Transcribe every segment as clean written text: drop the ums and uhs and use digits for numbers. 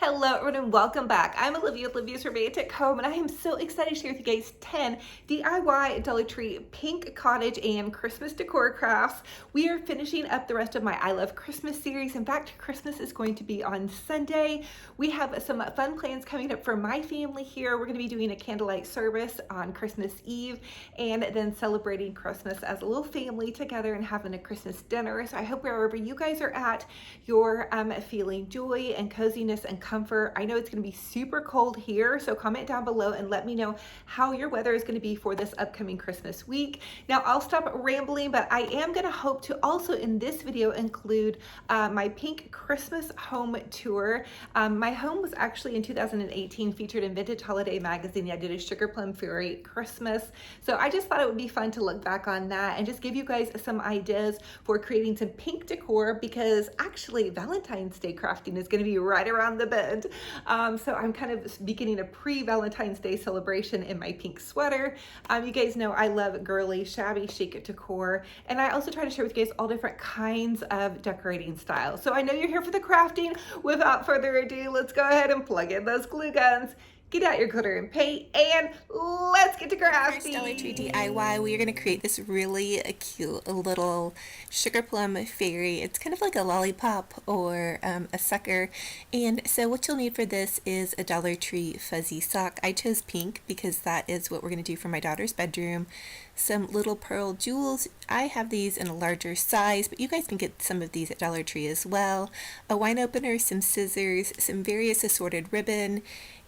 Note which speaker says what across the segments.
Speaker 1: Hello everyone and welcome back. I'm Olivia, Olivia's Romantic Home, and I am so excited to share with you guys 10 DIY Dollar Tree pink cottage and Christmas decor crafts. We are finishing up the rest of my I Love Christmas series. In fact, Christmas is going to be on Sunday. We have some fun plans coming up for my family here. We're going to be doing a candlelight service on Christmas Eve and then celebrating Christmas as a little family together and having a Christmas dinner. So I hope wherever you guys are at, you're feeling joy and coziness and comfort. I know it's going to be super cold here, so comment down below and let me know how your weather is going to be for this upcoming Christmas week. Now I'll stop rambling, but I am going to hope to also in this video include my pink Christmas home tour. My home was actually in 2018 featured in Vintage Holiday magazine. I did a Sugar Plum Fairy Christmas, so I just thought it would be fun to look back on that and just give you guys some ideas for creating some pink decor, because actually Valentine's Day crafting is going to be right around the bend. So I'm kind of beginning a pre-Valentine's Day celebration in my pink sweater. You guys know I love girly, shabby chic decor, and I also try to share with you guys all different kinds of decorating styles. So I know you're here for the crafting. Without further ado, let's go ahead and plug in those glue guns. Get out your glitter and paint, and let's get to crafting.
Speaker 2: First Dollar Tree DIY, we are going to create this really cute little sugar plum fairy. It's kind of like a lollipop or a sucker. And so what you'll need for this is a Dollar Tree fuzzy sock. I chose pink because that is what we're going to do for my daughter's bedroom. Some little pearl jewels. I have these in a larger size, but you guys can get some of these at Dollar Tree as well. A wine opener, some scissors, some various assorted ribbon,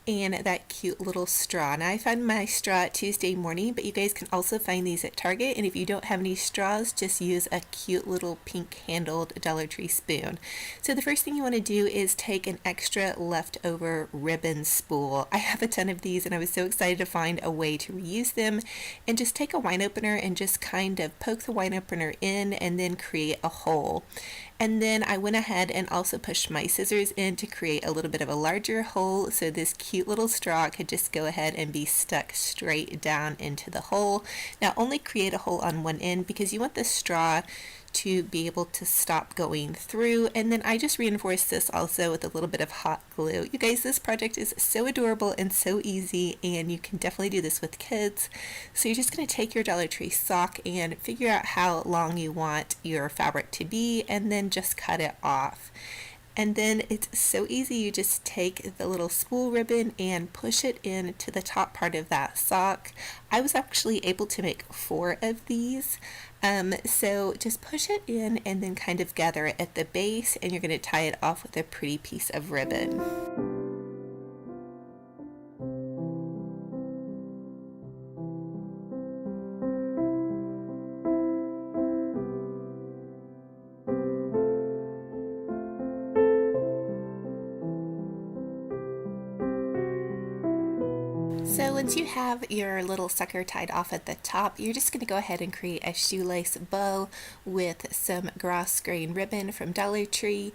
Speaker 2: and that cute little straw. Now I found my straw at Tuesday Morning, but you guys can also find these at Target, and if you don't have any straws, just use a cute little pink handled Dollar Tree spoon. So the first thing you want to do is take an extra leftover ribbon spool. I have a ton of these and I was so excited to find a way to reuse them, and just take a wine opener and just kind of poke the wine opener in and then create a hole. And then I went ahead and also pushed my scissors in to create a little bit of a larger hole, so this cute little straw could just go ahead and be stuck straight down into the hole. Now only create a hole on one end because you want the straw to be able to stop going through. And then I just reinforced this also with a little bit of hot glue. You guys, this project is so adorable and so easy, and you can definitely do this with kids. So you're just going to take your Dollar Tree sock and figure out how long you want your fabric to be, and then just cut it off. And then it's so easy. You just take the little spool ribbon and push it into the top part of that sock. I was actually able to make 4 of these. So just push it in and then kind of gather it at the base, and you're going to tie it off with a pretty piece of ribbon. So once you have your little sucker tied off at the top, you're just going to go ahead and create a shoelace bow with some grass grain ribbon from Dollar Tree.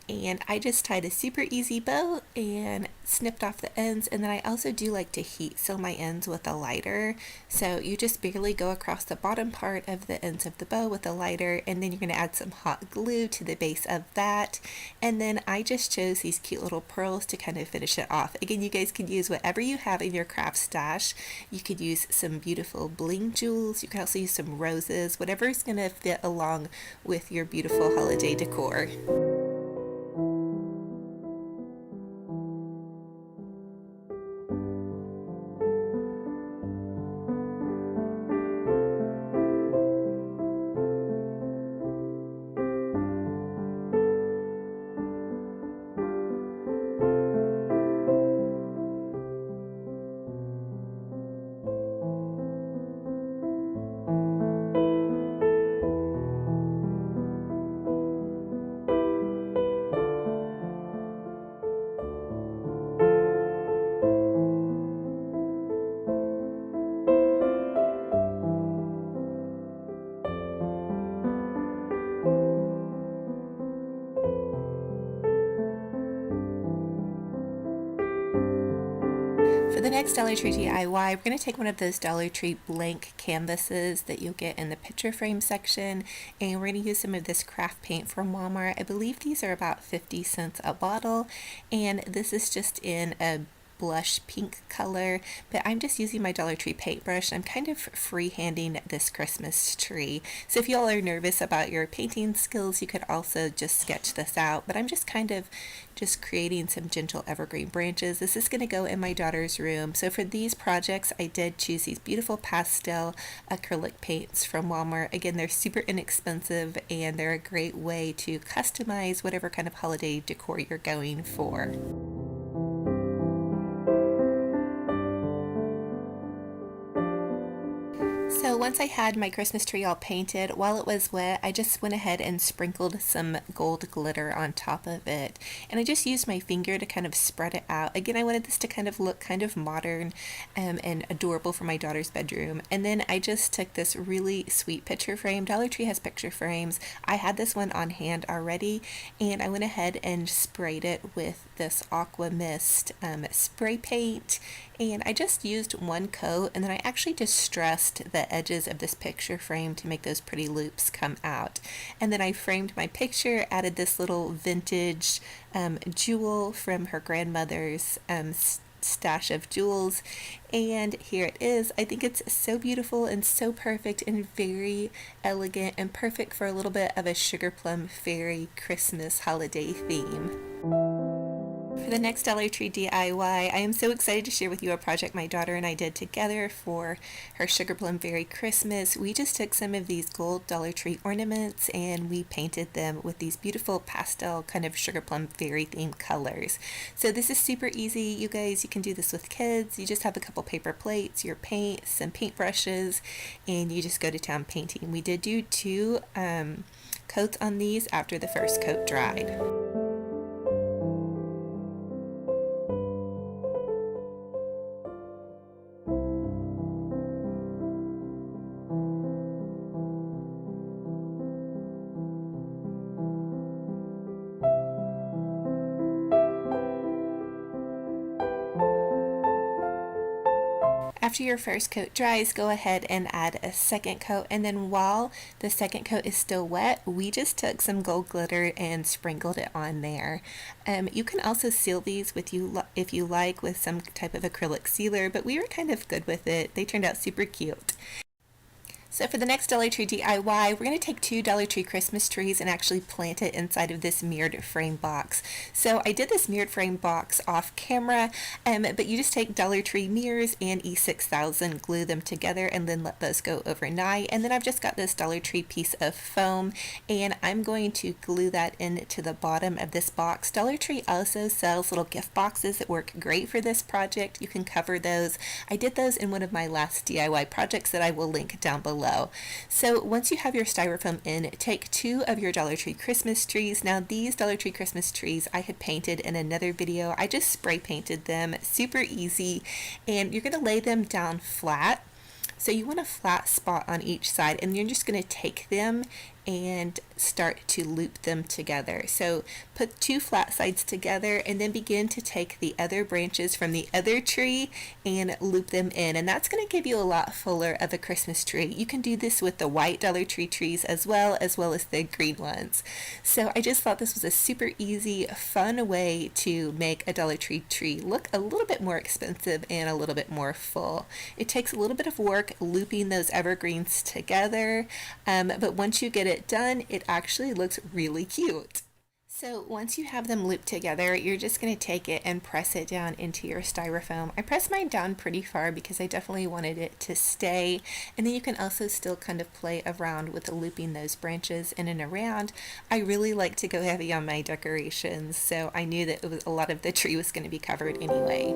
Speaker 2: And I just tied a super easy bow and snipped off the ends, and then I also do like to heat seal my ends with a lighter. So you just barely go across the bottom part of the ends of the bow with a lighter, and then you're going to add some hot glue to the base of that. And then I just chose these cute little pearls to kind of finish it off. Again, you guys could use whatever you have in your craft stash. You could use some beautiful bling jewels. You can also use some roses, whatever is going to fit along with your beautiful holiday decor. For the next Dollar Tree DIY, we're going to take one of those Dollar Tree blank canvases that you'll get in the picture frame section, and we're going to use some of this craft paint from Walmart. I believe these are about 50 cents a bottle, and this is just in a blush pink color, but I'm just using my Dollar Tree paintbrush. I'm kind of freehanding this Christmas tree. So if y'all are nervous about your painting skills, you could also just sketch this out, but I'm just kind of just creating some gentle evergreen branches. This is going to go in my daughter's room. So for these projects, I did choose these beautiful pastel acrylic paints from Walmart. Again, they're super inexpensive and they're a great way to customize whatever kind of holiday decor you're going for. So once I had my Christmas tree all painted, while it was wet, I just went ahead and sprinkled some gold glitter on top of it. And I just used my finger to kind of spread it out. Again, I wanted this to kind of look kind of modern and adorable for my daughter's bedroom. And then I just took this really sweet picture frame. Dollar Tree has picture frames. I had this one on hand already, and I went ahead and sprayed it with this Aqua Mist spray paint. And I just used one coat, and then I actually distressed the edges of this picture frame to make those pretty loops come out. And then I framed my picture, added this little vintage jewel from her grandmother's stash of jewels, and here it is. I think it's so beautiful and so perfect and very elegant and perfect for a little bit of a sugar plum fairy Christmas holiday theme. For the next Dollar Tree DIY, I am so excited to share with you a project my daughter and I did together for her Sugar Plum Fairy Christmas. We just took some of these gold Dollar Tree ornaments and we painted them with these beautiful pastel kind of Sugar Plum Fairy themed colors. So this is super easy, you guys. You can do this with kids. You just have a couple paper plates, your paint, some paintbrushes, and you just go to town painting. We did do two coats on these after the first coat dried. After your first coat dries, go ahead and add a second coat, and then while the second coat is still wet, we just took some gold glitter and sprinkled it on there. You can also seal these with if you like with some type of acrylic sealer, but we were kind of good with it. They turned out super cute. So for the next Dollar Tree DIY, we're going to take two Dollar Tree Christmas trees and actually plant it inside of this mirrored frame box. So I did this mirrored frame box off camera, but you just take Dollar Tree mirrors and E6000, glue them together, and then let those go overnight. And then I've just got this Dollar Tree piece of foam, and I'm going to glue that into the bottom of this box. Dollar Tree also sells little gift boxes that work great for this project. You can cover those. I did those in one of my last DIY projects that I will link down below. So once you have your styrofoam in, take two of your Dollar Tree Christmas trees. Now these Dollar Tree Christmas trees I had painted in another video. I just spray painted them, super easy, and you're going to lay them down flat. So you want a flat spot on each side, and you're just going to take them and start to loop them together. So put two flat sides together and then begin to take the other branches from the other tree and loop them in, and that's going to give you a lot fuller of a Christmas tree. You can do this with the white Dollar Tree trees as well as the green ones. So I just thought this was a super easy, fun way to make a Dollar Tree tree look a little bit more expensive and a little bit more full. It takes a little bit of work looping those evergreens together, but once you get it done, it actually looks really cute. So once you have them looped together, you're just going to take it and press it down into your styrofoam. I pressed mine down pretty far because I definitely wanted it to stay. And then you can also still kind of play around with looping those branches in and around. I really like to go heavy on my decorations, so I knew that a lot of the tree was going to be covered anyway.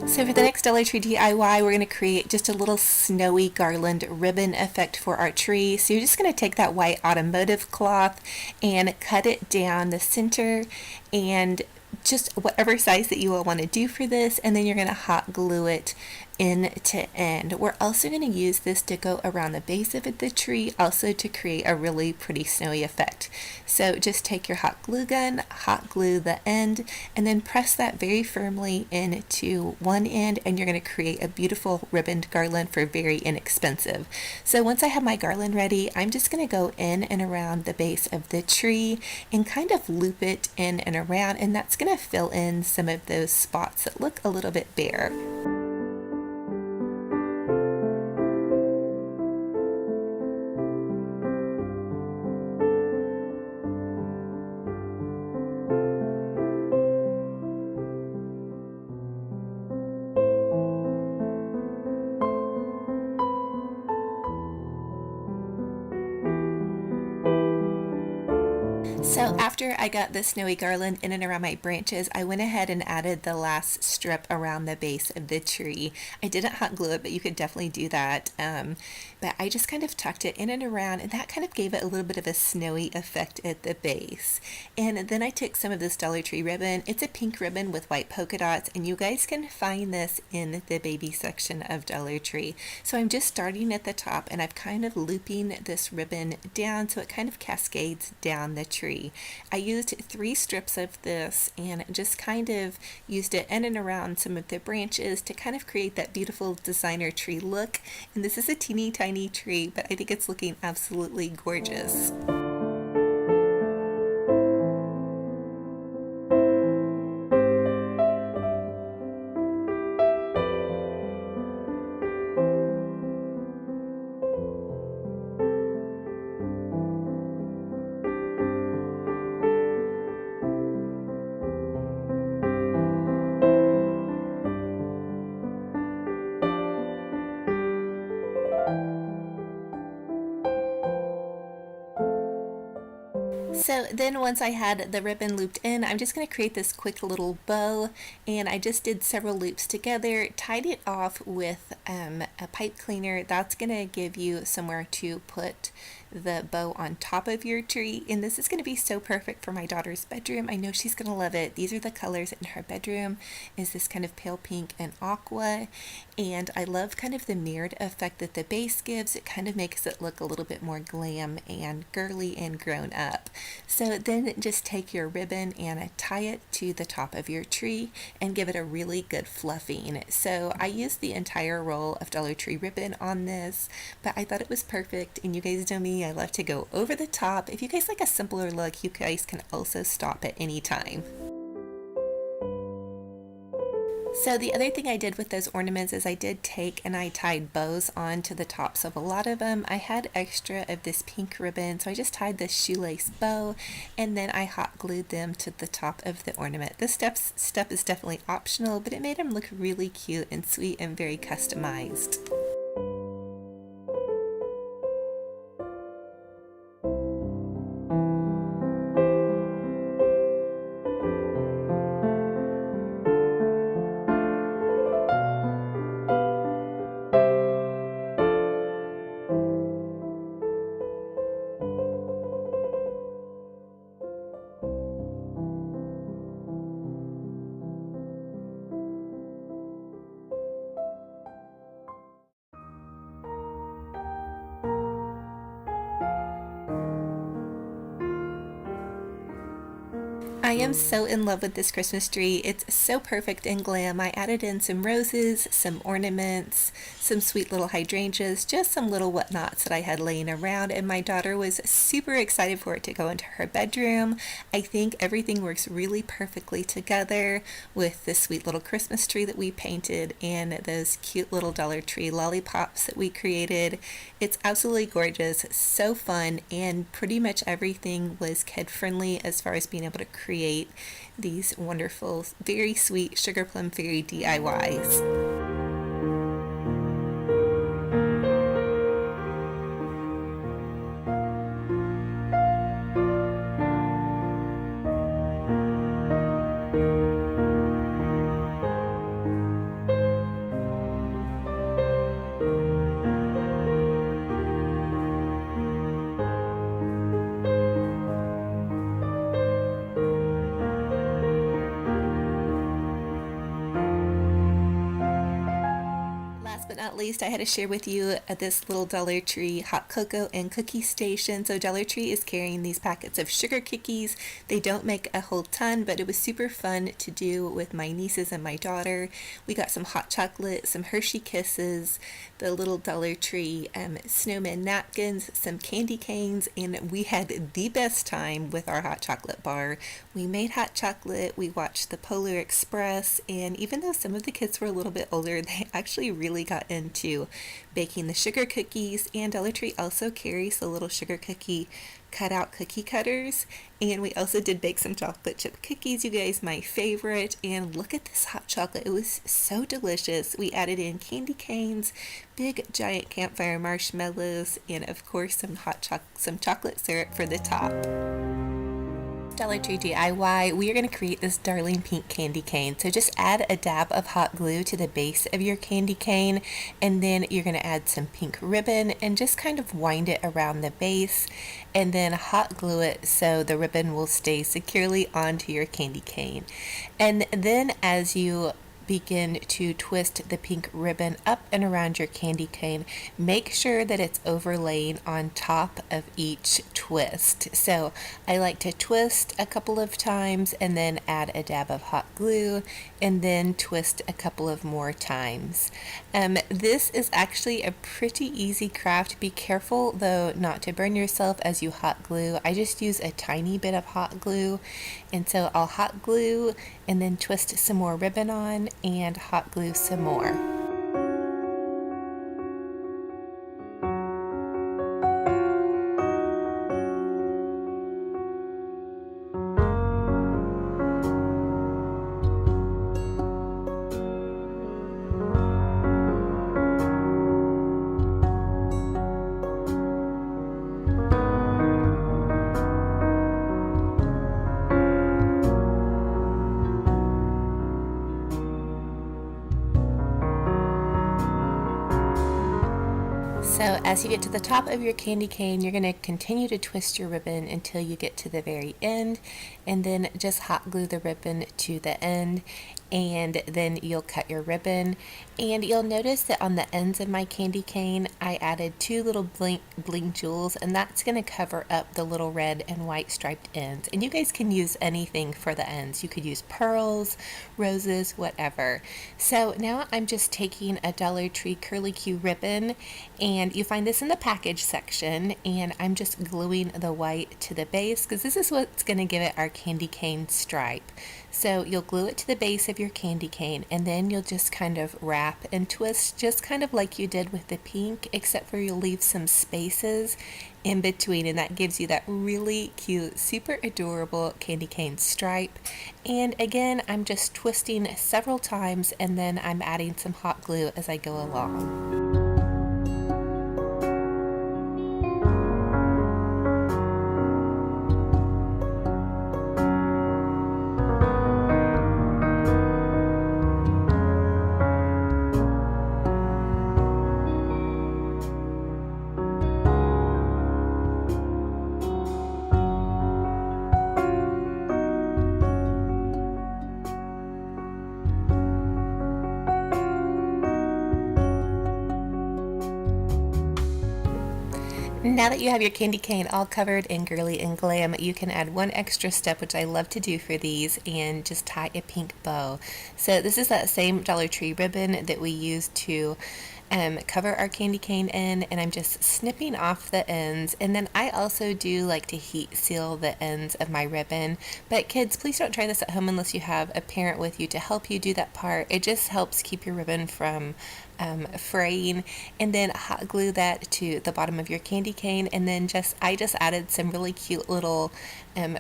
Speaker 2: So for the next Dollar Tree DIY, we're going to create just a little snowy garland ribbon effect for our tree. So you're just going to take that white automotive cloth and cut it down the center and just whatever size that you will want to do for this, and then you're going to hot glue it end to end. We're also going to use this to go around the base of the tree, also to create a really pretty snowy effect. So just take your hot glue gun, hot glue the end, and then press that very firmly into one end, and you're going to create a beautiful ribboned garland for very inexpensive. So once I have my garland ready, I'm just going to go in and around the base of the tree and kind of loop it in and around, and that's going to fill in some of those spots that look a little bit bare. So after I got the snowy garland in and around my branches, I went ahead and added the last strip around the base of the tree. I didn't hot glue it, but you could definitely do that. But I just kind of tucked it in and around, and that kind of gave it a little bit of a snowy effect at the base. And then I took some of this Dollar Tree ribbon. It's a pink ribbon with white polka dots, and you guys can find this in the baby section of Dollar Tree. So I'm just starting at the top, and I'm kind of looping this ribbon down so it kind of cascades down the tree. I used 3 strips of this and just kind of used it in and around some of the branches to kind of create that beautiful designer tree look. And this is a teeny tiny tree, but I think it's looking absolutely gorgeous. So then once I had the ribbon looped in, I'm just going to create this quick little bow, and I just did several loops together, tied it off with a pipe cleaner. That's going to give you somewhere to put the bow on top of your tree, and this is going to be so perfect for my daughter's bedroom. I know she's going to love it. These are the colors in her bedroom, is this kind of pale pink and aqua, and I love kind of the mirrored effect that the base gives. It kind of makes it look a little bit more glam and girly and grown up. So then just take your ribbon and tie it to the top of your tree and give it a really good fluffing. So I used the entire roll of Dollar Tree ribbon on this, but I thought it was perfect, and you guys know me, I love to go over the top. If you guys like a simpler look, you guys can also stop at any time. So the other thing I did with those ornaments is I did take and I tied bows onto the tops of a lot of them. I had extra of this pink ribbon, so I just tied this shoelace bow, and then I hot glued them to the top of the ornament. This step is definitely optional, but it made them look really cute and sweet and very customized. I am so in love with this Christmas tree. It's so perfect and glam. I added in some roses, some ornaments, some sweet little hydrangeas, just some little whatnots that I had laying around, and my daughter was super excited for it to go into her bedroom. I think everything works really perfectly together with this sweet little Christmas tree that we painted and those cute little Dollar Tree lollipops that we created. It's absolutely gorgeous, so fun, and pretty much everything was kid friendly as far as being able to create these wonderful, very sweet sugar plum fairy DIYs. but not least, I had to share with you this little Dollar Tree hot cocoa and cookie station. So Dollar Tree is carrying these packets of sugar cookies. They don't make a whole ton, but it was super fun to do with my nieces and my daughter. We got some hot chocolate, some Hershey Kisses, the little Dollar Tree snowman napkins, some candy canes, and we had the best time with our hot chocolate bar. We made hot chocolate, we watched the Polar Express, and even though some of the kids were a little bit older, they actually really got into baking the sugar cookies. And Dollar Tree also carries the little sugar cookie cutout cookie cutters, and we also did bake some chocolate chip cookies, you guys, my favorite. And look at this hot chocolate, it was so delicious. We added in candy canes, big giant campfire marshmallows, and of course some chocolate syrup for the top. Dollar Tree DIY, we are going to create this darling pink candy cane. So just add a dab of hot glue to the base of your candy cane, and then you're going to add some pink ribbon and just kind of wind it around the base, and then hot glue it so the ribbon will stay securely onto your candy cane. And then as you begin to twist the pink ribbon up and around your candy cane, make sure that it's overlaying on top of each twist. So I like to twist a couple of times and then add a dab of hot glue and then twist a couple of more times. This is actually a pretty easy craft. Be careful though not to burn yourself as you hot glue. I just use a tiny bit of hot glue, and so I'll hot glue and then twist some more ribbon on and hot glue some more. So as you get to the top of your candy cane, you're going to continue to twist your ribbon until you get to the very end, and then just hot glue the ribbon to the end, and then you'll cut your ribbon. And you'll notice that on the ends of my candy cane, I added two little bling jewels, and that's going to cover up the little red and white striped ends. And you guys can use anything for the ends. You could use pearls, roses, whatever. So now I'm just taking a Dollar Tree Curly Q ribbon, and you find this in the package section, and I'm just gluing the white to the base because this is what's going to give it our candy cane stripe. So you'll glue it to the base of your candy cane, and then you'll just kind of wrap and twist just kind of like you did with the pink, except for you'll leave some spaces in between, and that gives you that really cute, super adorable candy cane stripe. And again, I'm just twisting several times, and then I'm adding some hot glue as I go along. Now that you have your candy cane all covered in girly and glam, you can add one extra step, which I love to do for these, and just tie a pink bow. So this is that same Dollar Tree ribbon that we used to cover our candy cane in, and I'm just snipping off the ends. And then I also do like to heat seal the ends of my ribbon, but kids, please don't try this at home unless you have a parent with you to help you do that part. It just helps keep your ribbon from fraying. And then hot glue that to the bottom of your candy cane, and then I just added some really cute little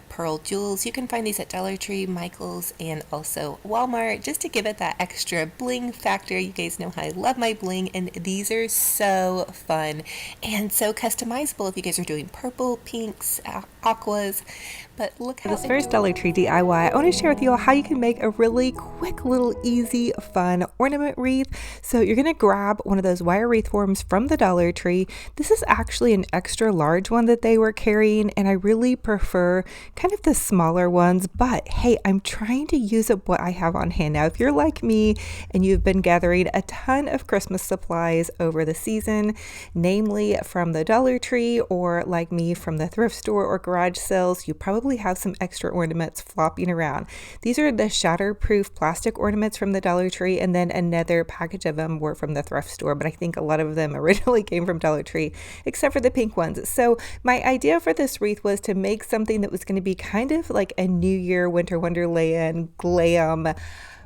Speaker 2: pearl jewels. You can find these at Dollar Tree, Michael's, and also Walmart, just to give it that extra bling factor. You guys know how I love my bling, and these are so fun and so customizable if you guys are doing purple, pinks, aquas, but look
Speaker 1: For
Speaker 2: how
Speaker 1: this first Dollar Tree DIY, I want to share with you all how you can make a really quick, little, easy, fun ornament wreath. So you're going to grab one of those wire wreath forms from the Dollar Tree. This is actually an extra large one that they were carrying, and I really prefer kind of the smaller ones, but hey, I'm trying to use up what I have on hand. Now, if you're like me and you've been gathering a ton of Christmas supplies over the season, namely from the Dollar Tree or like me from the thrift store or garage sales, you probably have some extra ornaments flopping around. These are the shatterproof plastic ornaments from the Dollar Tree, and then another package of them were from the thrift store, but I think a lot of them originally came from Dollar Tree, except for the pink ones. So my idea for this wreath was to make something that was going to be kind of like a New Year Winter Wonderland glam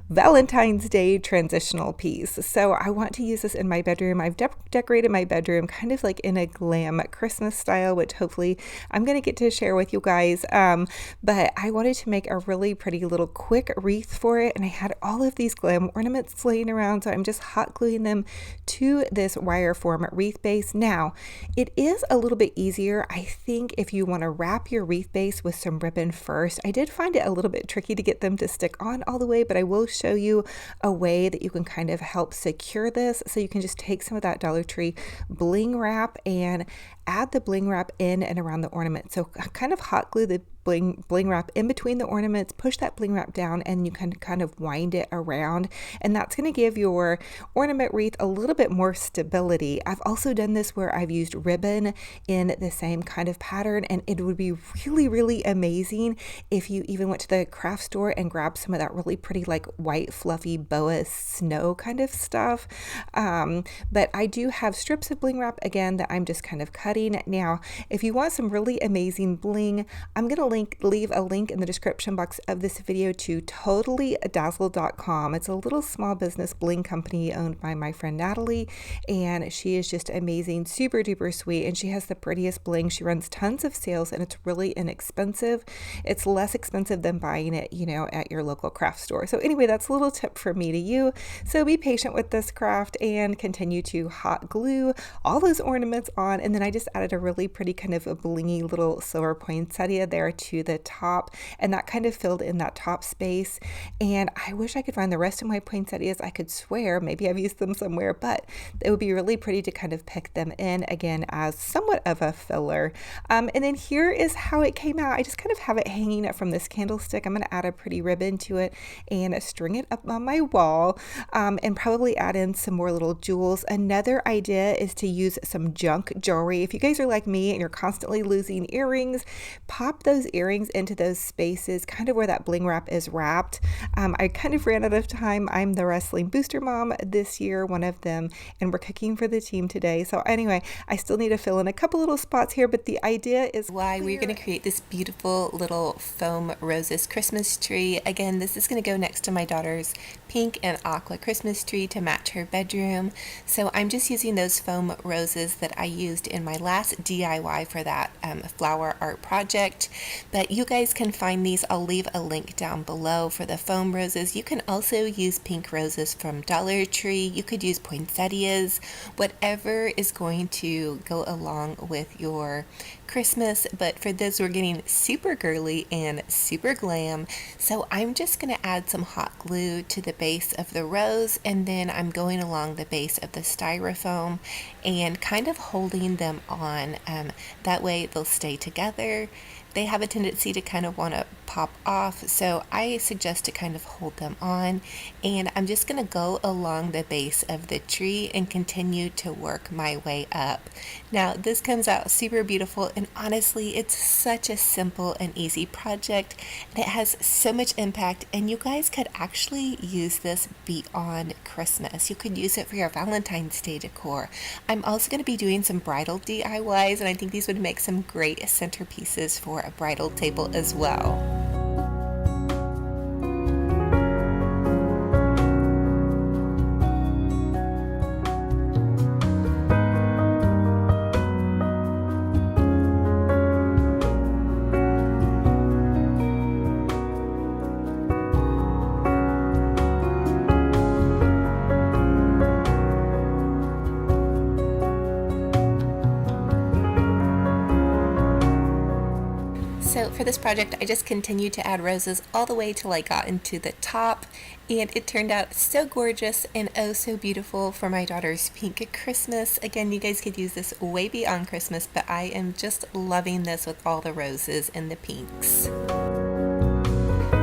Speaker 1: Valentine's Day transitional piece. So I want to use this in my bedroom. I've decorated my bedroom kind of like in a glam Christmas style, which hopefully I'm going to get to share with you guys. But I wanted to make a really pretty little quick wreath for it. And I had all of these glam ornaments laying around. So I'm just hot gluing them to this wire form wreath base. Now, it is a little bit easier, I think, if you want to wrap your wreath base with some ribbon first. I did find it a little bit tricky to get them to stick on all the way, but I will show you a way that you can kind of help secure this. So you can just take some of that Dollar Tree bling wrap and add the bling wrap in and around the ornament. So kind of hot glue the bling wrap in between the ornaments, push that bling wrap down, and you can kind of wind it around, and that's going to give your ornament wreath a little bit more stability. I've also done this where I've used ribbon in the same kind of pattern, and it would be really, really amazing if you even went to the craft store and grabbed some of that really pretty like white fluffy boa snow kind of stuff. But I do have strips of bling wrap again that I'm just kind of cutting. Now, if you want some really amazing bling, I'm going to leave a link in the description box of this video to totallydazzled.com. It's a little small business bling company owned by my friend Natalie, and she is just amazing, super duper sweet, and she has the prettiest bling. She runs tons of sales, and it's really inexpensive. It's less expensive than buying it, at your local craft store. So anyway, that's a little tip from me to you. So be patient with this craft and continue to hot glue all those ornaments on, and then I just added a really pretty kind of a blingy little silver poinsettia there to the top, and that kind of filled in that top space. And I wish I could find the rest of my poinsettias. I could swear maybe I've used them somewhere, but it would be really pretty to kind of pick them in again as somewhat of a filler. And then here is how it came out. I just kind of have it hanging up from this candlestick. I'm going to add a pretty ribbon to it and string it up on my wall, and probably add in some more little jewels. Another idea is to use some junk jewelry. If you guys are like me and you're constantly losing earrings, pop those earrings into those spaces, kind of where that bling wrap is wrapped. I kind of ran out of time. I'm the wrestling booster mom this year, one of them, and we're cooking for the team today. So anyway, I still need to fill in a couple little spots here, but the idea is
Speaker 2: why we're going to create this beautiful little foam roses Christmas tree. Again, this is going to go next to my daughter's pink and aqua Christmas tree to match her bedroom. So I'm just using those foam roses that I used in my last DIY for that flower art project. But you guys can find these. I'll leave a link down below for the foam roses. You can also use pink roses from Dollar Tree. You could use poinsettias, whatever is going to go along with your Christmas. But for this, we're getting super girly and super glam. So I'm just going to add some hot glue to the base of the rose, and then I'm going along the base of the styrofoam and kind of holding them on. That way they'll stay together. They have a tendency to kind of want to pop off, so I suggest to kind of hold them on, and I'm just going to go along the base of the tree and continue to work my way up. Now this comes out super beautiful, and honestly it's such a simple and easy project, and it has so much impact, and you guys could actually use this beyond Christmas. You could use it for your Valentine's Day decor. I'm also going to be doing some bridal DIYs, and I think these would make some great centerpieces for a bridal table as well. this project, I just continued to add roses all the way till I got into the top, and it turned out so gorgeous and oh so beautiful for my daughter's pink Christmas. Again, you guys could use this way beyond Christmas, but I am just loving this with all the roses and the pinks.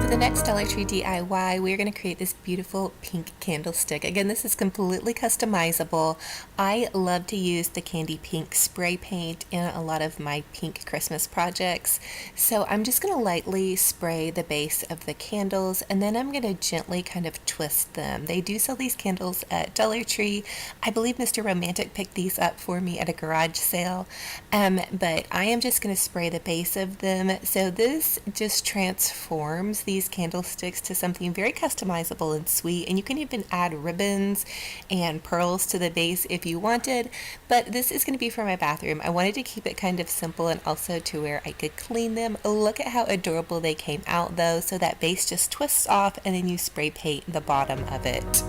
Speaker 2: For the next Dollar Tree DIY, we're going to create this beautiful pink candlestick. Again, this is completely customizable. I love to use the candy pink spray paint in a lot of my pink Christmas projects. So I'm just going to lightly spray the base of the candles, and then I'm going to gently kind of twist them. They do sell these candles at Dollar Tree. I believe Mr. Romantic picked these up for me at a garage sale. But I am just going to spray the base of them. So this just transforms these candlesticks to something very customizable and sweet, and you can even add ribbons and pearls to the base if you wanted, but this is going to be for my bathroom. I wanted to keep it kind of simple and also to where I could clean them. Look at how adorable they came out though. So that base just twists off and then you spray paint the bottom of it.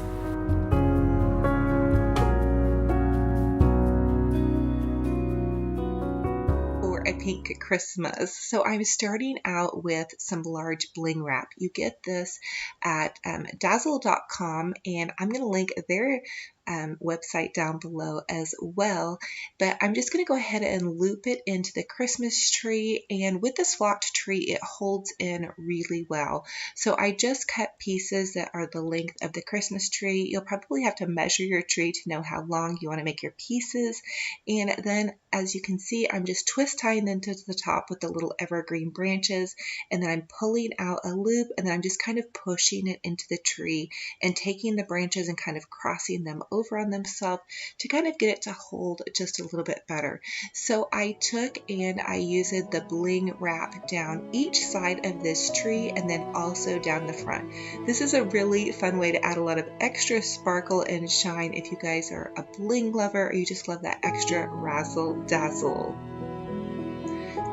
Speaker 2: A pink Christmas. So I'm starting out with some large bling wrap. You get this at dazzle.com, and I'm going to link their website down below as well. But I'm just going to go ahead and loop it into the Christmas tree, and with the swapped tree it holds in really well. So I just cut pieces that are the length of the Christmas tree. You'll probably have to measure your tree to know how long you want to make your pieces, and then as you can see, I'm just twist tying them to the top with the little evergreen branches, and then I'm pulling out a loop, and then I'm just kind of pushing it into the tree and taking the branches and kind of crossing them over on themselves to kind of get it to hold just a little bit better. So I took and I used the bling wrap down each side of this tree and then also down the front. This is a really fun way to add a lot of extra sparkle and shine if you guys are a bling lover or you just love that extra razzle dazzle.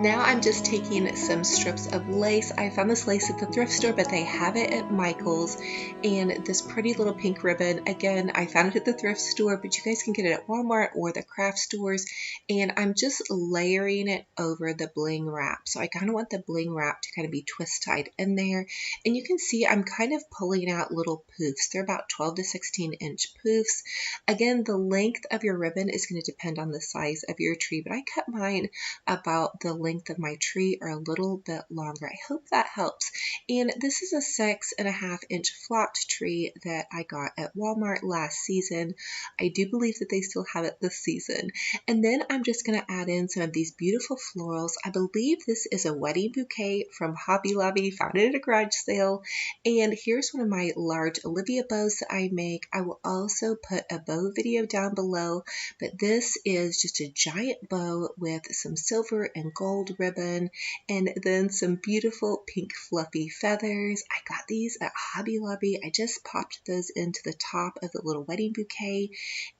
Speaker 2: Now I'm just taking some strips of lace. I found this lace at the thrift store, but they have it at Michael's, and this pretty little pink ribbon. Again, I found it at the thrift store, but you guys can get it at Walmart or the craft stores, and I'm just layering it over the bling wrap. So I kind of want the bling wrap to kind of be twist tied in there, and you can see I'm kind of pulling out little poofs. They're about 12 to 16 inch poofs. Again, the length of your ribbon is going to depend on the size of your tree, but I cut mine about the length of my tree or a little bit longer. I hope that helps. And this is a 6.5 inch flocked tree that I got at Walmart last season. I do believe that they still have it this season. And then I'm just going to add in some of these beautiful florals. I believe this is a wedding bouquet from Hobby Lobby, found it at a garage sale. And here's one of my large Olivia bows that I make. I will also put a bow video down below, but this is just a giant bow with some silver and gold ribbon and then some beautiful pink fluffy feathers. I got these at Hobby Lobby. I just popped those into the top of the little wedding bouquet,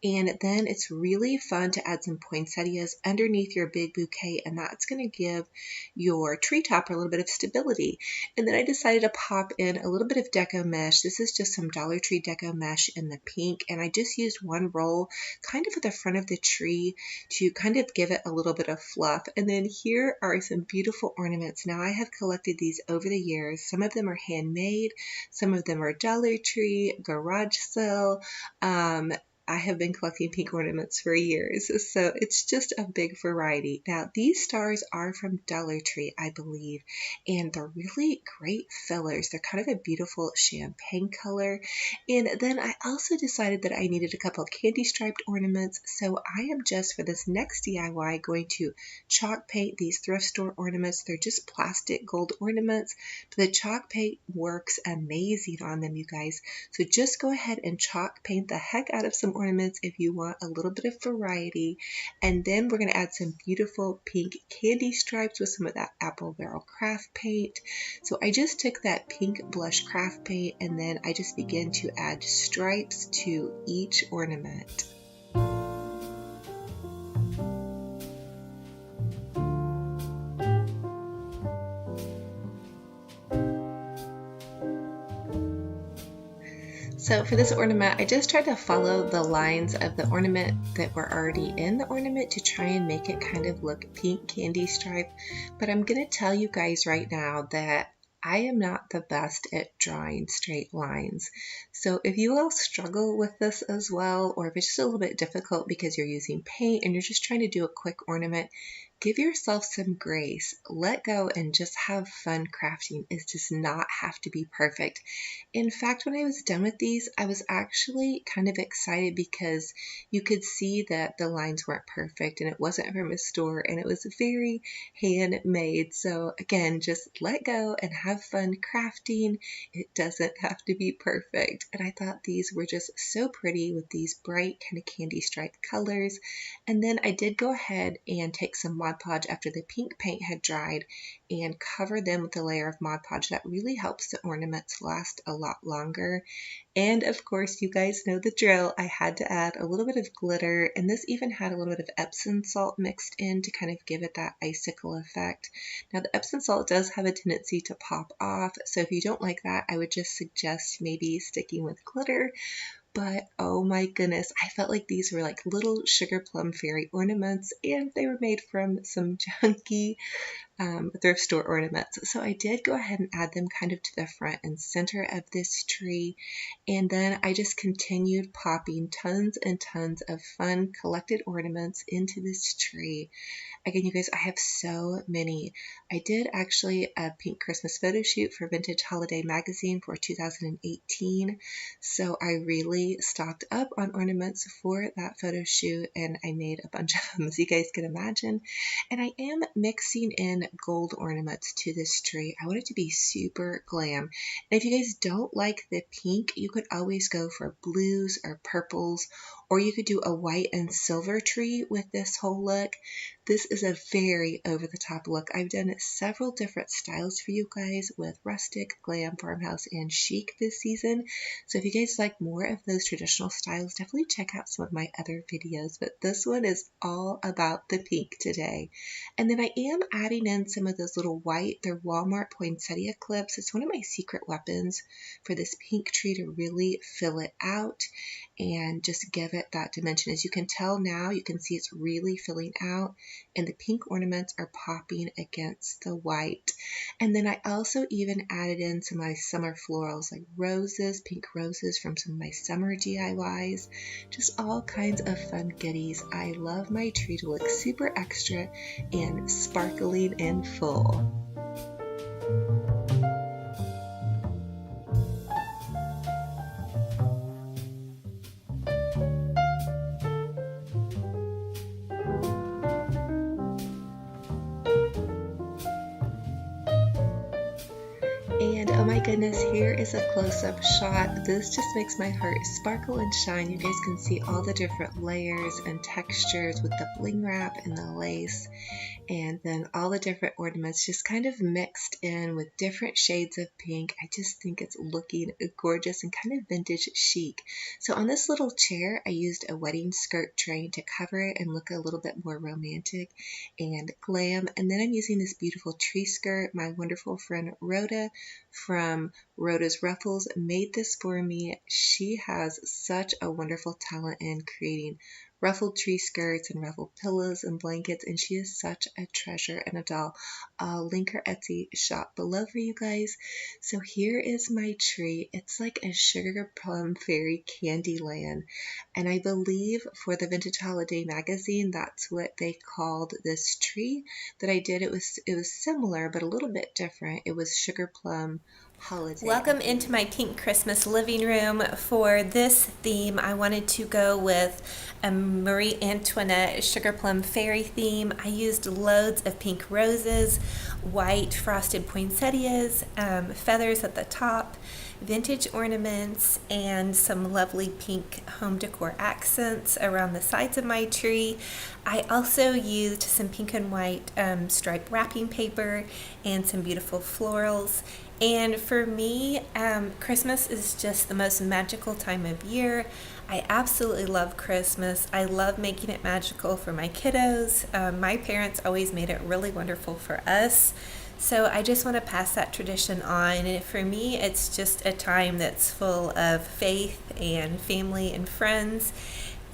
Speaker 2: and then it's really fun to add some poinsettias underneath your big bouquet, and that's going to give your tree topper a little bit of stability. And then I decided to pop in a little bit of deco mesh. This is just some Dollar Tree deco mesh in the pink, and I just used one roll kind of at the front of the tree to kind of give it a little bit of fluff. And then here are some beautiful ornaments. Now I have collected these over the years. Some of them are handmade, some of them are Dollar Tree, garage sale. I have been collecting pink ornaments for years, so it's just a big variety. Now, these stars are from Dollar Tree, I believe, and they're really great fillers. They're kind of a beautiful champagne color. And then I also decided that I needed a couple of candy striped ornaments, so I am just, for this next DIY, going to chalk paint these thrift store ornaments. They're just plastic gold ornaments, but the chalk paint works amazing on them, you guys. So just go ahead and chalk paint the heck out of some ornaments if you want a little bit of variety. And then we're going to add some beautiful pink candy stripes with some of that apple barrel craft paint. So I just took that pink blush craft paint and then I just began to add stripes to each ornament. So for this ornament, I just tried to follow the lines of the ornament that were already in the ornament to try and make it kind of look pink candy stripe. But I'm going to tell you guys right now that I am not the best at drawing straight lines. So if you all struggle with this as well, or if it's just a little bit difficult because you're using paint and you're just trying to do a quick ornament, give yourself some grace. Let go and just have fun crafting. It does not have to be perfect. In fact, when I was done with these, I was actually kind of excited because you could see that the lines weren't perfect and it wasn't from a store and it was very handmade. So again, just let go and have fun crafting. It doesn't have to be perfect. And I thought these were just so pretty with these bright kind of candy striped colors. And then I did go ahead and take some Mod Podge after the pink paint had dried and cover them with a layer of Mod Podge. That really helps the ornaments last a lot longer. And of course, you guys know the drill. I had to add a little bit of glitter, and this even had a little bit of Epsom salt mixed in to kind of give it that icicle effect. Now, the Epsom salt does have a tendency to pop off, so if you don't like that, I would just suggest maybe sticking with glitter. But oh my goodness, I felt like these were like little sugar plum fairy ornaments, and they were made from some junky thrift store ornaments. So I did go ahead and add them kind of to the front and center of this tree. And then I just continued popping tons and tons of fun collected ornaments into this tree. Again, you guys, I have so many. I did actually a pink Christmas photo shoot for Vintage Holiday magazine for 2018. So I really stocked up on ornaments for that photo shoot and I made a bunch of them, as you guys can imagine. And I am mixing in gold ornaments to this tree. I want it to be super glam. And if you guys don't like the pink, you could always go for blues or purples, or you could do a white and silver tree with this whole look. This is a very over-the-top look. I've done several different styles for you guys with rustic, glam, farmhouse, and chic this season. So if you guys like more of those traditional styles, definitely check out some of my other videos. But this one is all about the pink today. And then I am adding in some of those little white, they're Walmart poinsettia clips. It's one of my secret weapons for this pink tree to really fill it out and just give it that dimension. As you can tell now, you can see it's really filling out and the pink ornaments are popping against the white. And then I also even added in some of my summer florals like roses, pink roses from some of my summer DIYs, just all kinds of fun goodies. I love my tree to look super extra and sparkling and full. And oh my goodness, here is a close-up shot. This just makes my heart sparkle and shine. You guys can see all the different layers and textures with the bling wrap and the lace. And then all the different ornaments just kind of mixed in with different shades of pink. I just think it's looking gorgeous and kind of vintage chic. So on this little chair, I used a wedding skirt train to cover it and look a little bit more romantic and glam. And then I'm using this beautiful tree skirt. My wonderful friend Rhoda from Rhoda's Ruffles made this for me. She has such a wonderful talent in creating ruffled tree skirts and ruffled pillows and blankets, and she is such a treasure and a doll. I'll link her Etsy shop below for you guys. So here is my tree. It's like a sugar plum fairy candy land, and I believe for the Vintage Holiday magazine, that's what they called this tree that I did. It was similar but a little bit different. It was sugar plum holiday.
Speaker 1: Welcome into my pink Christmas living room. For this theme, I wanted to go with a Marie Antoinette sugar plum fairy theme. I used loads of pink roses, white frosted poinsettias, feathers at the top, vintage ornaments, and some lovely pink home decor accents around the sides of my tree. I also used some pink and white striped wrapping paper and some beautiful florals. And for me, Christmas is just the most magical time of year. I absolutely love Christmas. I love making it magical for my kiddos. My parents always made it really wonderful for us.
Speaker 2: So I just want to pass that tradition on. And for me, it's just a time that's full of faith and family and friends.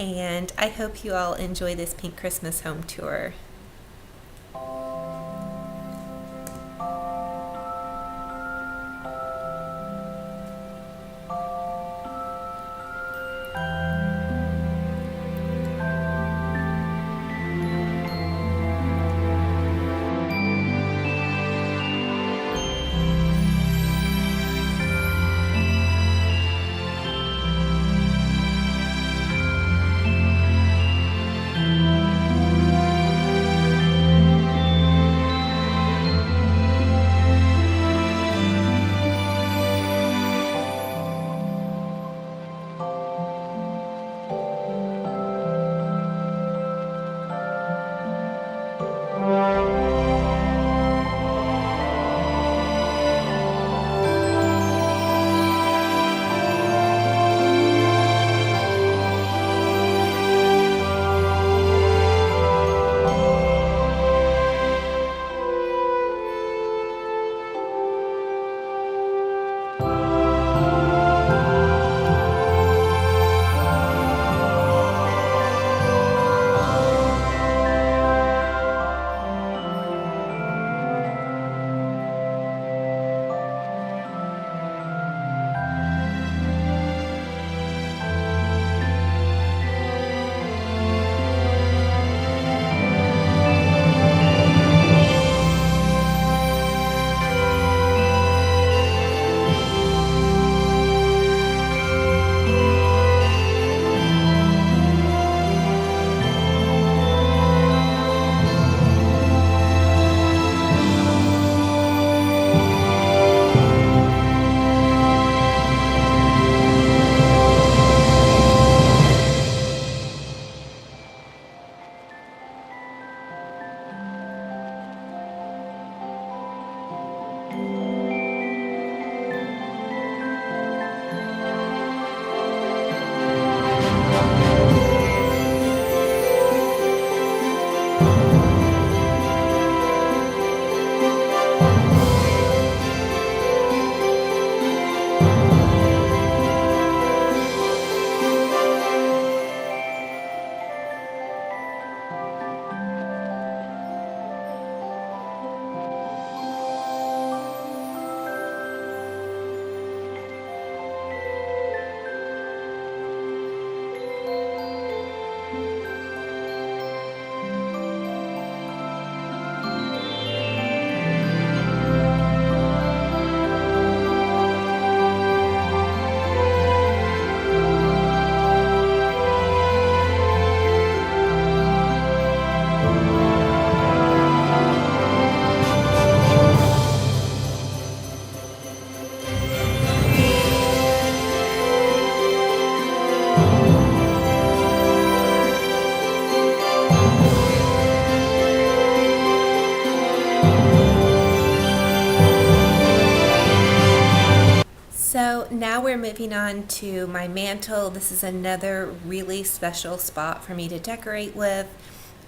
Speaker 2: And I hope you all enjoy this Pink Christmas home tour. So now we're moving on to my mantle. This is another really special spot for me to decorate with.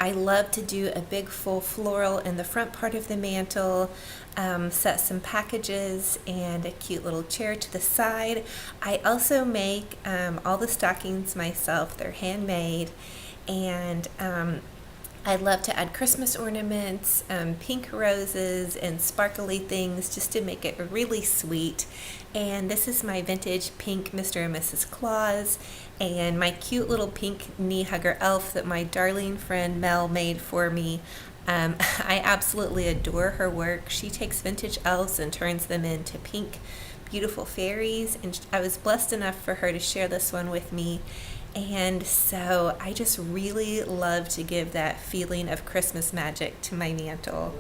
Speaker 2: I love to do a big full floral in the front part of the mantle, set some packages and a cute little chair to the side. I also make all the stockings myself. They're handmade, and I love to add Christmas ornaments, pink roses, and sparkly things just to make it really sweet. And this is my vintage pink Mr. and Mrs. Claus, and my cute little pink knee hugger elf that my darling friend Mel made for me. I absolutely adore her work. She takes vintage elves and turns them into pink, beautiful fairies, and I was blessed enough for her to share this one with me. And so I just really love to give that feeling of Christmas magic to my mantle.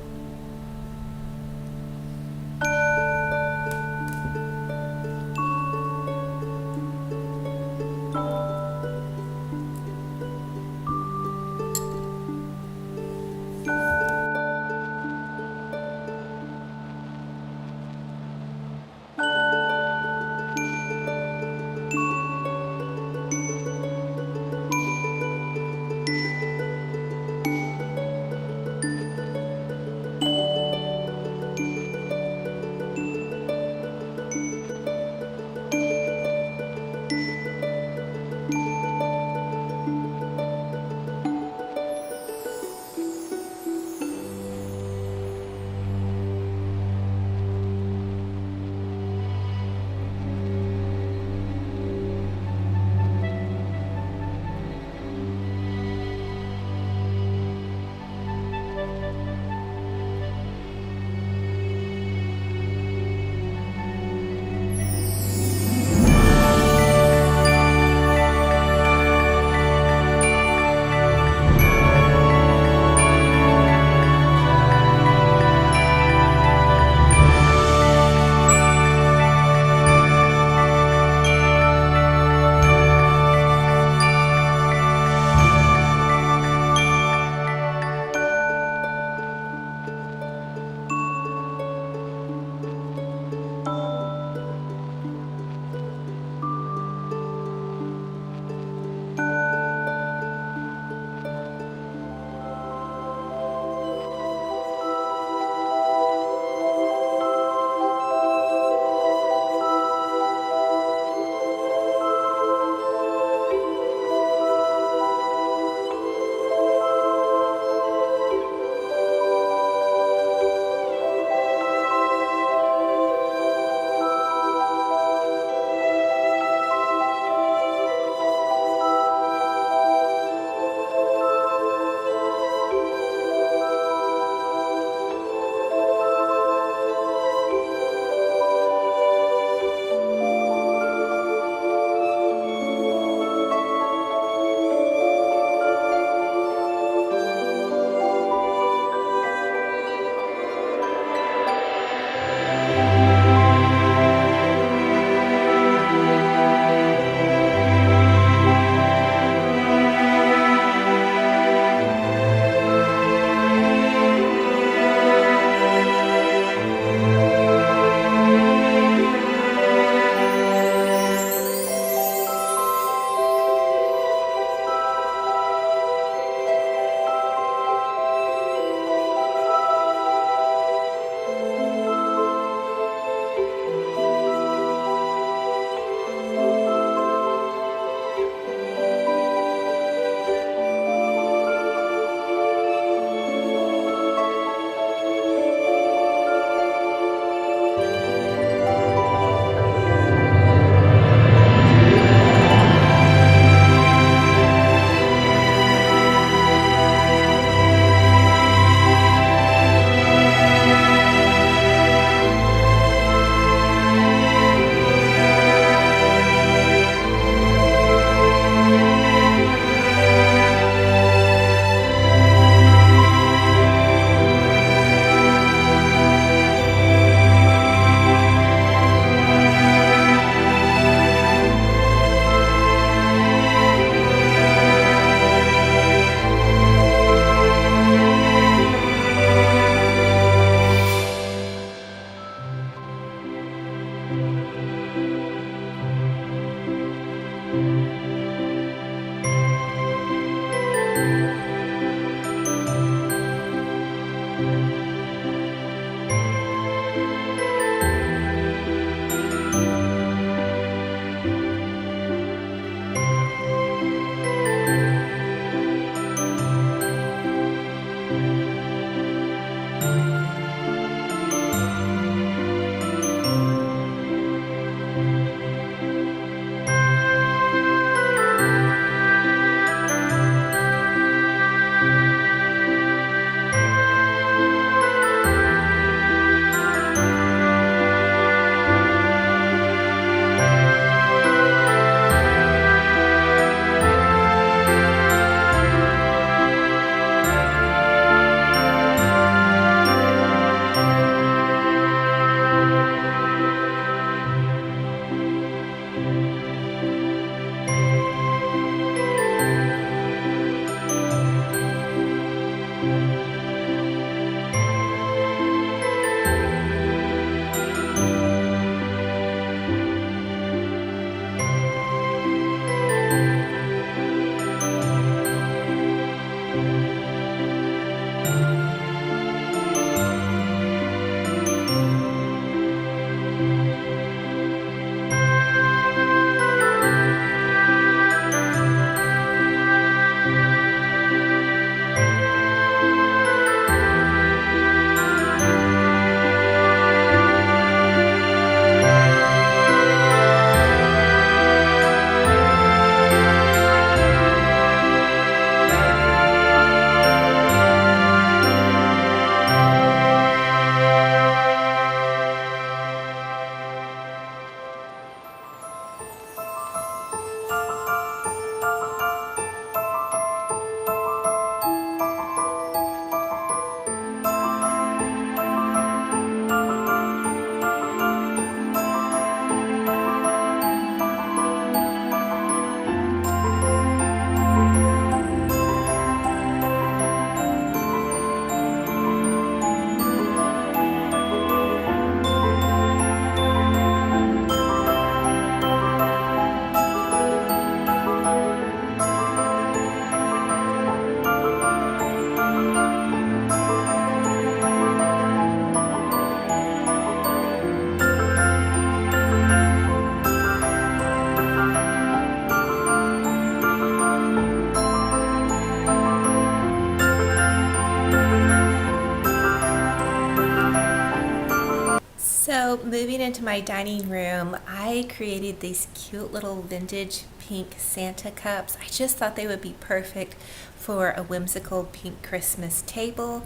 Speaker 2: So, moving into my dining room, I created these cute little vintage pink Santa cups. I just thought they would be perfect for a whimsical pink Christmas table,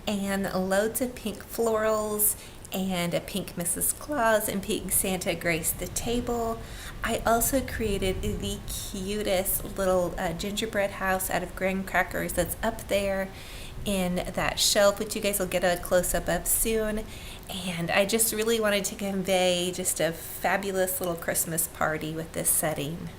Speaker 2: and loads of pink florals and a pink Mrs. Claus and pink Santa grace the table. I also created the cutest little gingerbread house out of graham crackers that's up there in that shelf, which you guys will get a close up of soon. And I just really wanted to convey just a fabulous little Christmas party with this setting.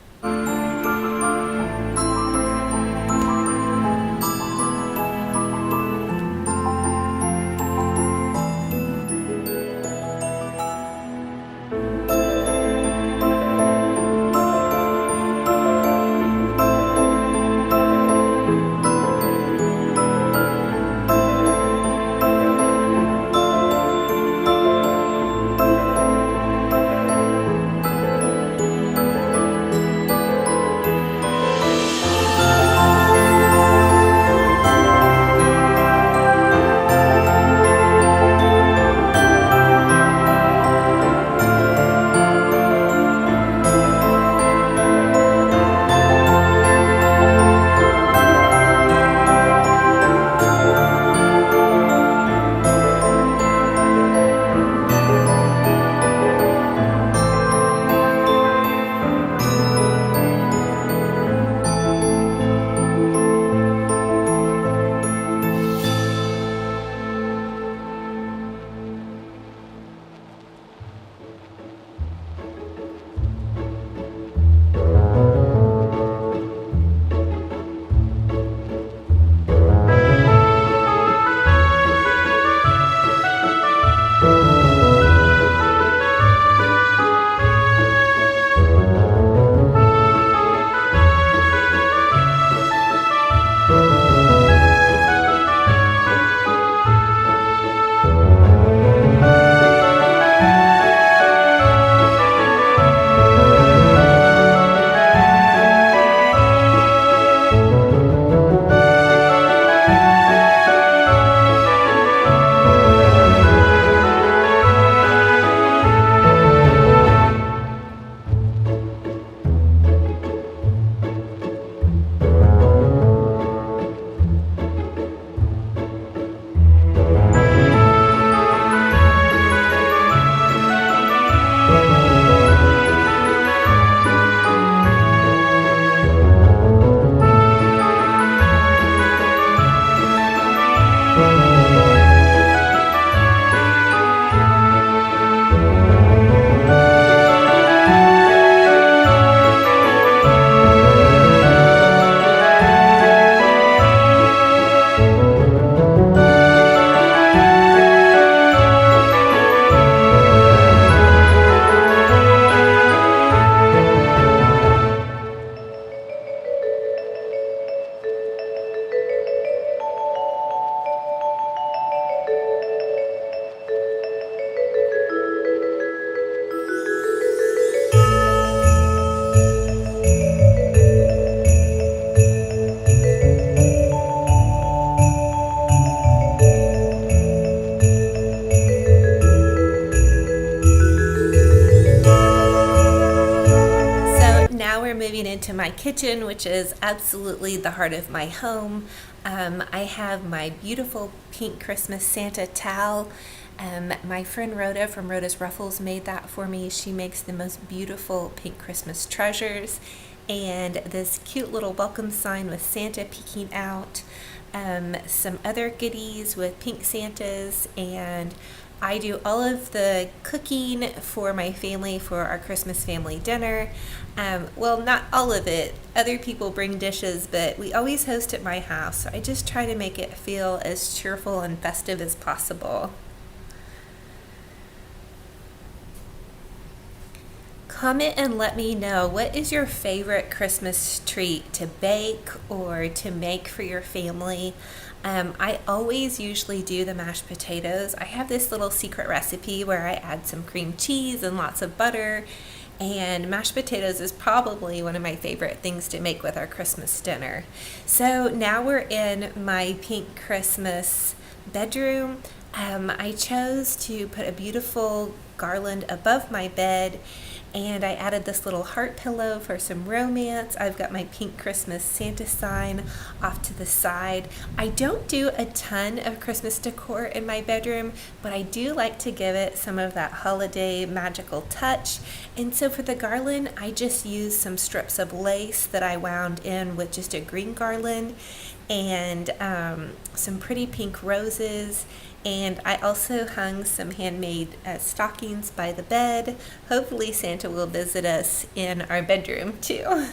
Speaker 2: Now we're moving into my kitchen, which is absolutely the heart of my home. I have my beautiful pink Christmas Santa towel. My friend Rhoda from Rhoda's Ruffles made that for me. She makes the most beautiful pink Christmas treasures. And this cute little welcome sign with Santa peeking out. Some other goodies with pink Santas, and I do all of the cooking for my family for our Christmas family dinner. Well, not all of it. Other people bring dishes, but we always host at my house. So I just try to make it feel as cheerful and festive as possible. Comment and let me know, what is your favorite Christmas treat to bake or to make for your family? I always usually do the mashed potatoes. I have this little secret recipe where I add some cream cheese and lots of butter, and mashed potatoes is probably one of my favorite things to make with our Christmas dinner. So now we're in my pink Christmas bedroom. I chose to put a beautiful garland above my bed, and I added this little heart pillow for some romance. I've got my pink Christmas Santa sign off to the side. I don't do a ton of Christmas decor in my bedroom, but I do like to give it some of that holiday magical touch. And so for the garland, I just used some strips of lace that I wound in with just a green garland, and some pretty pink roses. And I also hung some handmade stockings by the bed. Hopefully Santa will visit us in our bedroom too.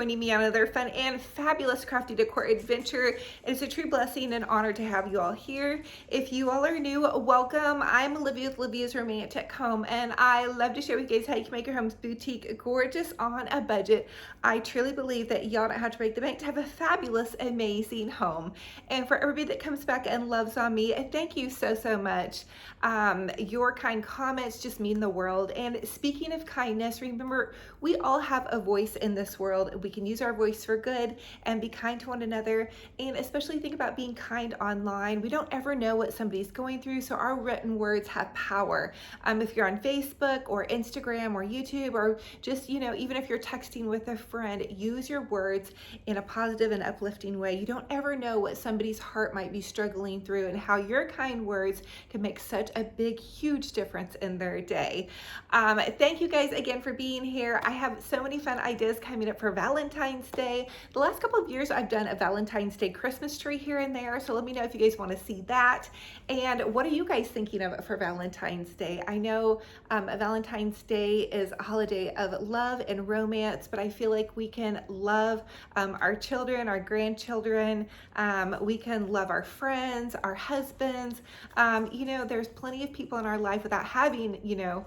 Speaker 1: joining me on another fun and fabulous crafty decor adventure. It's a true blessing and honor to have you all here. If you all are new, welcome. I'm Olivia with Olivia's Romantic Home, and I love to share with you guys how you can make your home's boutique gorgeous on a budget. I truly believe that y'all don't have to break the bank to have a fabulous, amazing home. And for everybody that comes back and loves on me, thank you so much. Your kind comments just mean the world. And speaking of kindness, remember, we all have a voice in this world. We can use our voice for good and be kind to one another, and especially think about being kind online. We don't ever know what somebody's going through, so our written words have power. If you're on Facebook or Instagram or YouTube, or just, even if you're texting with a friend, use your words in a positive and uplifting way. You don't ever know what somebody's heart might be struggling through, and how your kind words can make such a big, huge difference in their day. Thank you guys again for being here. I have so many fun ideas coming up for Valentine's Valentine's Day. The last couple of years I've done a Valentine's Day Christmas tree here and there, so let me know if you guys want to see that. And what are you guys thinking of for Valentine's Day? I know Valentine's Day is a holiday of love and romance, but I feel like we can love our children, our grandchildren, we can love our friends, our husbands. You know, there's plenty of people in our life without having, you know,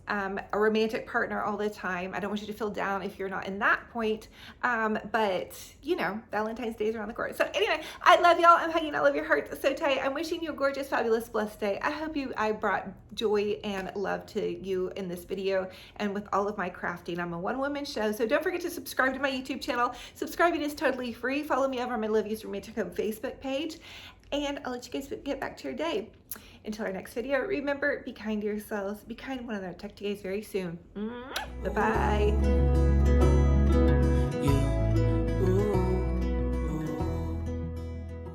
Speaker 1: a romantic partner all the time. I don't want you to feel down if you're not in that point. But you know, Valentine's Day is around the corner. So anyway, I love y'all. I'm hugging all of your hearts so tight. I'm wishing you a gorgeous, fabulous, blessed day. I hope I brought joy and love to you in this video and with all of my crafting. I'm a one-woman show, so don't forget to subscribe to my YouTube channel. Subscribing is totally free. Follow me over on my Olivia's Romantic Home Facebook page, and I'll let you guys get back to your day. Until our next video, remember, be kind to yourselves, be kind to one another. Talk to you guys very soon. Bye-bye.